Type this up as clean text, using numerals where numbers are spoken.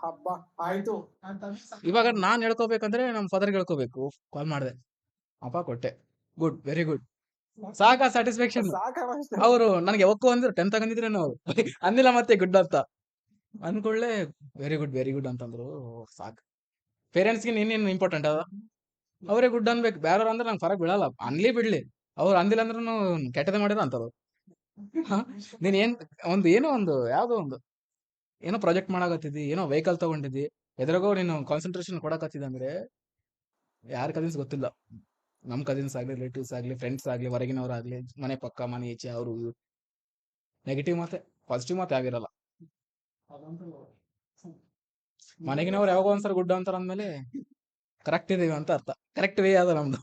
ಹಬ್ಬ ಆಯ್ತು. ಇವಾಗ ನಾನ್ ಹೇಳ್ಕೋಬೇಕಂದ್ರೆ ನಮ್ ಫಾದರ್ಗೆ ಹೇಳ್ಕೋಬೇಕು. ಕಾಲ್ ಮಾಡಿದೆ, ಅಪ್ಪ ಕೊಟ್ಟೆ, ಗುಡ್, ವೆರಿ ಗುಡ್, ಸಾಕಾ ಸ್ಯಾಟಿಸ್ಫ್ಯಾಕ್ಷನ್. ಸಾಕಷ್ಟೇ. ಅವರು ನನಗೆ ಯಾವಕ್ಕೂ ಅಂದ್ರು 10th ತಗೊಂಡಿದ್ರೇನು ಅವ್ರು ಅಂದಿಲ್ಲ ಮತ್ತೆ ಗುಡ್ ಅಂತ ಅನ್ಕೊಳ್ಳೆ, ವೆರಿ ಗುಡ್ ಅಂತಂದ್ರು. ಸಾಕು. ಪೇರೆಂಟ್ಸ್ಗೆ ನೀನೇನು ಇಂಪಾರ್ಟೆಂಟ್ ಅದ, ಅವರೇ ಗುಡ್ ಅನ್ಬೇಕು. ಬೇರೆಯವ್ರು ಅಂದ್ರೆ ನಂಗೆ ಫರಕ್ ಬೀಳಲ್ಲ, ಅನ್ಲಿ ಬಿಡ್ಲಿ. ಅವ್ರು ಅಂದಿಲ್ಲ ಅಂದ್ರೂ ಕೆಟ್ಟದ ಮಾಡಿರೋ ಅಂತಾರ. ನೀನ್ ಏನ್ ಏನೋ ಒಂದು ಯಾವ್ದೋ ಒಂದು ಏನೋ ಪ್ರಾಜೆಕ್ಟ್ ಮಾಡಕತ್ತಿದ್ದಿ, ಏನೋ ವೆಹಿಕಲ್ ತಗೊಂಡಿದ್ದಿ, ಎದ್ರಾಗೋ ನೀನು ಕಾನ್ಸಂಟ್ರೇಷನ್ ಕೊಡಕತ್ತಿದ್ದ ಅಂದ್ರೆ ಯಾರ ಕಸಿನ್ಸ್ ಗೊತ್ತಿಲ್ಲ, ನಮ್ ಕಸಿನ್ಸ್ ಆಗ್ಲಿ, ರಿಲೇಟಿವ್ಸ್ ಆಗ್ಲಿ, ಫ್ರೆಂಡ್ಸ್ ಆಗ್ಲಿ, ಹೊರಗಿನವರಾಗ್ಲಿ, ಮನೆ ಪಕ್ಕ ಮನೆ ಈಚೆ ಅವರು ನೆಗೆಟಿವ್ ಮಾತೆ, ಪಾಸಿಟಿವ್ ಮಾತೆ ಆಗಿರಲ್ಲ. ಮನೆಗಿನವ್ರು ಯಾವಾಗ ಒಂದ್ಸಲ ಗುಡ್ ಅಂತಾರ ಅಂದ್ಮೇಲೆ ಕರೆಕ್ಟ್ ಇದೀವಿ ಅಂತ ಅರ್ಥ, ಕರೆಕ್ಟ್ ವೇ ಅದ ನಮ್ದು.